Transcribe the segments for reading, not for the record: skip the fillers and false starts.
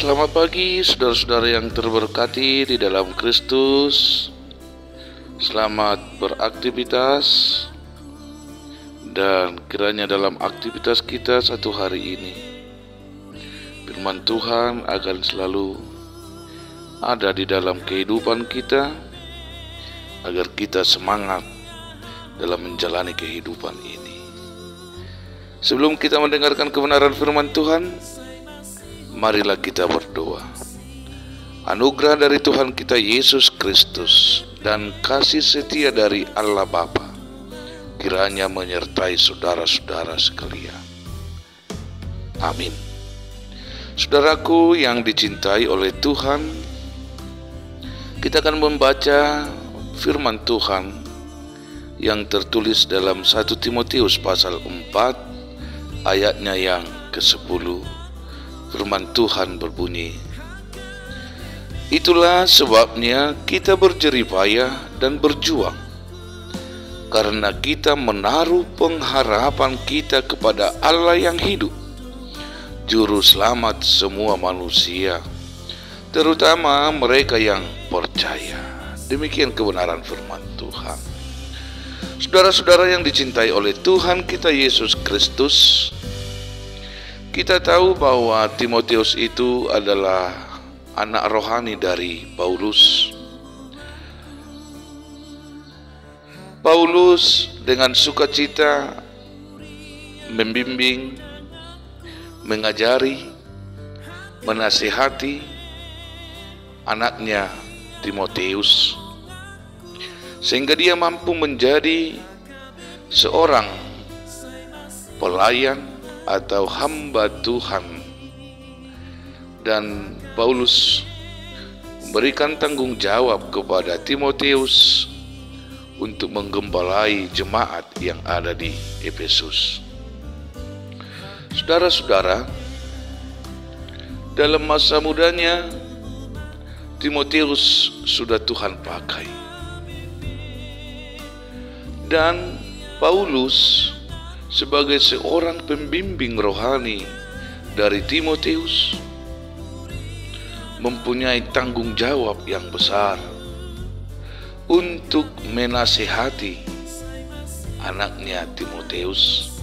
Selamat pagi saudara-saudara yang terberkati di dalam Kristus. Selamat beraktivitas, dan kiranya dalam aktivitas kita satu hari ini firman Tuhan akan selalu ada di dalam kehidupan kita, agar kita semangat dalam menjalani kehidupan ini. Sebelum kita mendengarkan kebenaran firman Tuhan, marilah kita berdoa. Anugerah dari Tuhan kita Yesus Kristus dan kasih setia dari Allah Bapa kiranya menyertai saudara-saudara sekalian. Amin. Saudaraku yang dicintai oleh Tuhan, kita akan membaca firman Tuhan yang tertulis dalam 1 Timotius pasal 4 ayatnya yang ke-10. Firman Tuhan berbunyi, "Itulah sebabnya kita berjeripayah dan berjuang, karena kita menaruh pengharapan kita kepada Allah yang hidup, Juru Selamat semua manusia, terutama mereka yang percaya." Demikian kebenaran firman Tuhan. Saudara-saudara yang dicintai oleh Tuhan kita Yesus Kristus, kita tahu bahwa Timotius itu adalah anak rohani dari Paulus. Paulus dengan sukacita membimbing, mengajari, menasihati anaknya Timotius, sehingga dia mampu menjadi seorang pelayan atau hamba Tuhan. Dan Paulus memberikan tanggung jawab kepada Timotius untuk menggembalai jemaat yang ada di Efesus. Saudara-saudara, dalam masa mudanya Timotius sudah Tuhan pakai, dan Paulus sebagai seorang pembimbing rohani dari Timotius mempunyai tanggung jawab yang besar untuk menasihati anaknya Timotius,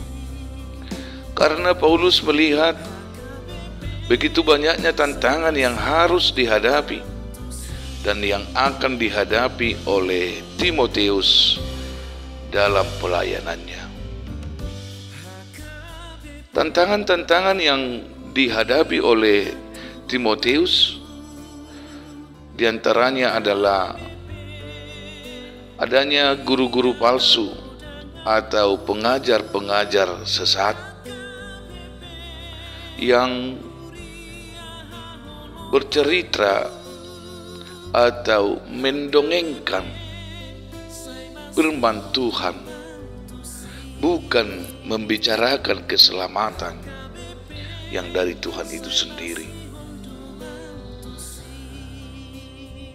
karena Paulus melihat begitu banyaknya tantangan yang harus dihadapi dan yang akan dihadapi oleh Timotius dalam pelayanannya. Tantangan-tantangan yang dihadapi oleh Timotius diantaranya adalah adanya guru-guru palsu atau pengajar-pengajar sesat yang bercerita atau mendongengkan firman Tuhan, bukan membicarakan keselamatan yang dari Tuhan itu sendiri.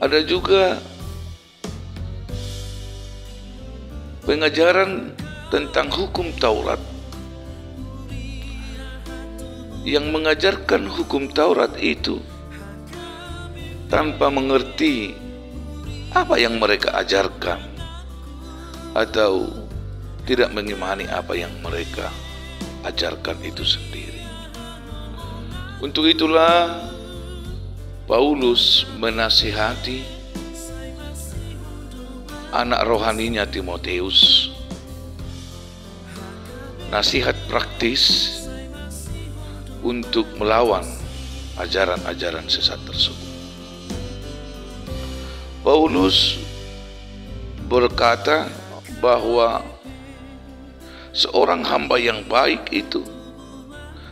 Ada juga pengajaran tentang hukum Taurat yang mengajarkan hukum Taurat itu tanpa mengerti apa yang mereka ajarkan, atau tidak mengimani apa yang mereka ajarkan itu sendiri. Untuk itulah Paulus menasihati anak rohaninya Timotius, nasihat praktis untuk melawan ajaran-ajaran sesat tersebut. Paulus berkata bahwa seorang hamba yang baik itu,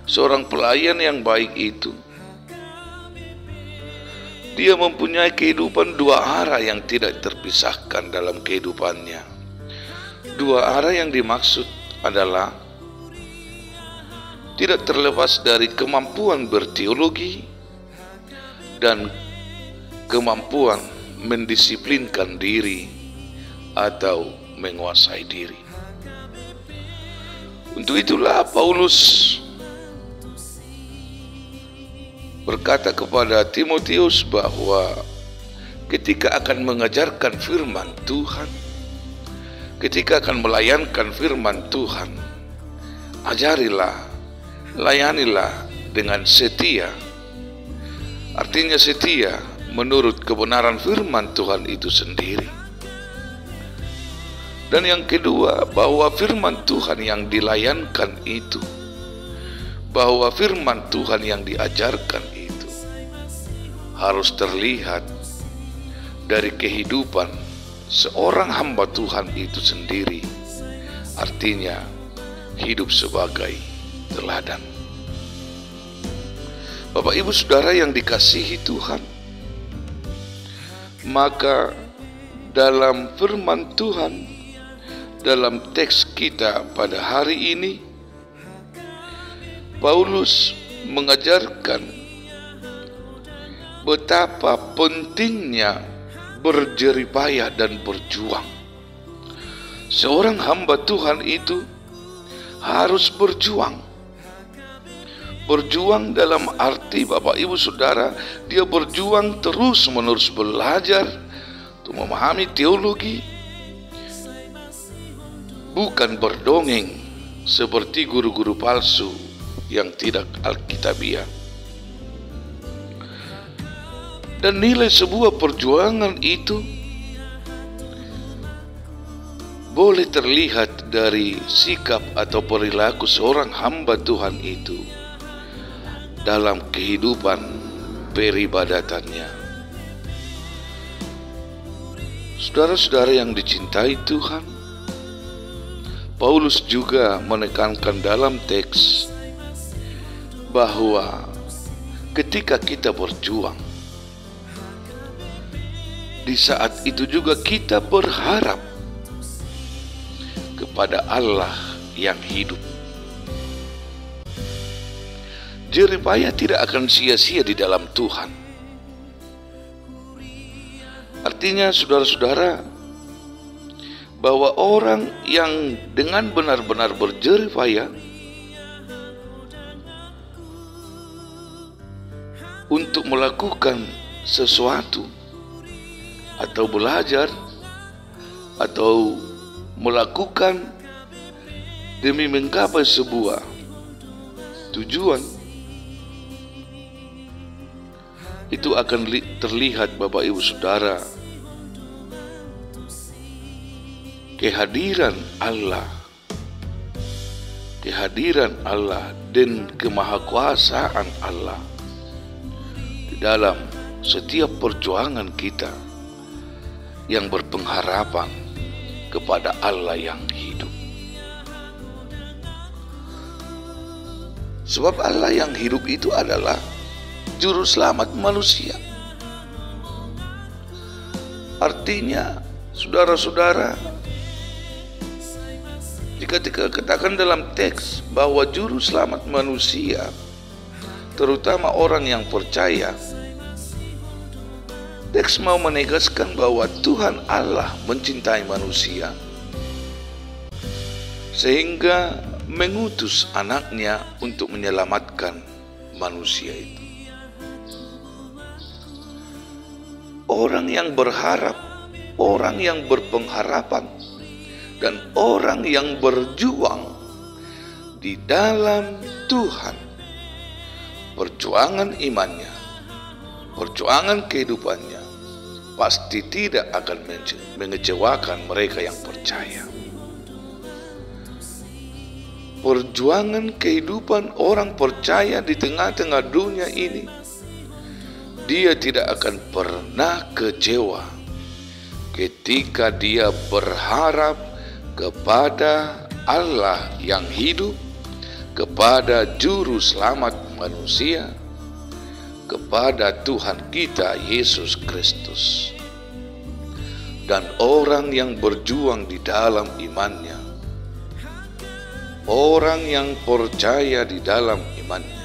seorang pelayan yang baik itu, dia mempunyai kehidupan dua arah yang tidak terpisahkan dalam kehidupannya. Dua arah yang dimaksud adalah tidak terlepas dari kemampuan berteologi dan kemampuan mendisiplinkan diri atau menguasai diri. Untuk itulah Paulus berkata kepada Timotius bahwa ketika akan mengajarkan firman Tuhan, ketika akan melayankan firman Tuhan, ajarilah, layanilah dengan setia. Artinya setia menurut kebenaran firman Tuhan itu sendiri. Dan yang kedua, bahwa firman Tuhan yang dilayankan itu, bahwa firman Tuhan yang diajarkan itu harus terlihat dari kehidupan seorang hamba Tuhan itu sendiri. Artinya hidup sebagai teladan. Bapak Ibu Saudara yang dikasihi Tuhan, maka dalam firman Tuhan, dalam teks kita pada hari ini, Paulus mengajarkan betapa pentingnya berjeripayah dan berjuang. Seorang hamba Tuhan itu harus berjuang. Berjuang dalam arti Bapak Ibu Saudara, dia berjuang terus-menerus belajar untuk memahami teologi, bukan berdongeng seperti guru-guru palsu yang tidak alkitabiah. Dan nilai sebuah perjuangan itu boleh terlihat dari sikap atau perilaku seorang hamba Tuhan itu dalam kehidupan peribadatannya. Saudara-saudara yang dicintai Tuhan, Paulus juga menekankan dalam teks bahwa ketika kita berjuang, di saat itu juga kita berharap kepada Allah yang hidup. Jeripayah tidak akan sia-sia di dalam Tuhan. Artinya saudara-saudara, bahwa orang yang dengan benar-benar berjeripayah untuk melakukan sesuatu atau belajar atau melakukan demi menggapai sebuah tujuan, itu akan terlihat Bapak Ibu Saudara kehadiran Allah dan kemahakuasaan Allah di dalam setiap perjuangan kita yang berpengharapan kepada Allah yang hidup. Sebab Allah yang hidup itu adalah juru selamat manusia. Artinya, saudara-saudara, jika dikatakan dalam teks bahwa juru selamat manusia, terutama orang yang percaya, teks mau menegaskan bahwa Tuhan Allah mencintai manusia sehingga mengutus anaknya untuk menyelamatkan manusia itu. Orang yang berharap, orang yang berpengharapan, dan orang yang berjuang di dalam Tuhan, perjuangan imannya, perjuangan kehidupannya pasti tidak akan mengecewakan mereka yang percaya. Perjuangan kehidupan orang percaya di tengah-tengah dunia ini, dia tidak akan pernah kecewa ketika dia berharap kepada Allah yang hidup, kepada juru selamat manusia, kepada Tuhan kita Yesus Kristus. Dan orang yang berjuang di dalam imannya, orang yang percaya di dalam imannya,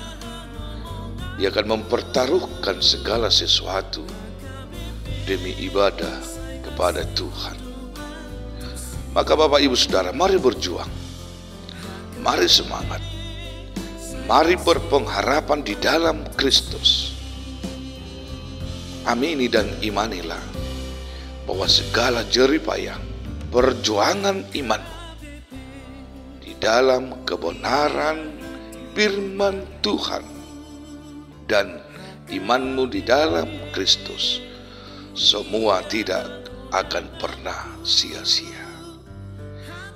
dia akan mempertaruhkan segala sesuatu demi ibadah kepada Tuhan. Maka Bapak Ibu Saudara, mari berjuang, mari semangat, mari berpengharapan di dalam Kristus. Amini dan imanilah bahwa segala jerih payah perjuangan imanmu di dalam kebenaran firman Tuhan dan imanmu di dalam Kristus semua tidak akan pernah sia-sia.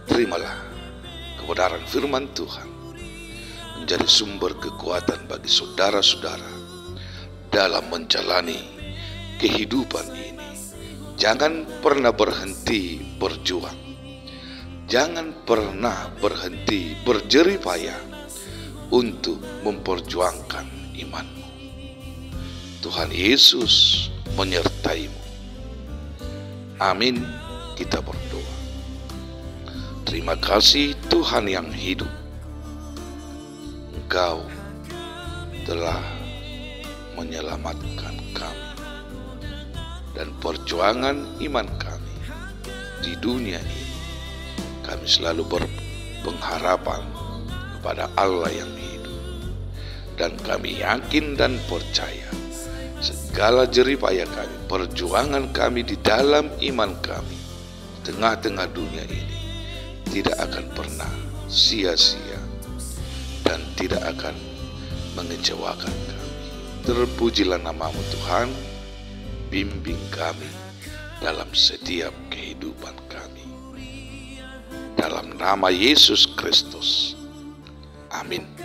Terimalah kebenaran firman Tuhan menjadi sumber kekuatan bagi saudara-saudara dalam menjalani kehidupan ini. Jangan pernah berhenti berjuang. Jangan pernah berhenti berjerih payah untuk memperjuangkan imanmu. Tuhan Yesus menyertaimu. Amin. Kita berdoa. Terima kasih Tuhan yang hidup. Engkau telah menyelamatkan kami dan perjuangan iman kami di dunia ini. Kami selalu berpengharapan kepada Allah yang hidup, dan kami yakin dan percaya segala jerih payah kami, perjuangan kami di dalam iman kami tengah-tengah dunia ini tidak akan pernah sia-sia dan tidak akan mengecewakan kami. Terpujilah namamu Tuhan, bimbing kami dalam setiap kehidupan kami. Dalam nama Yesus Kristus. Amin.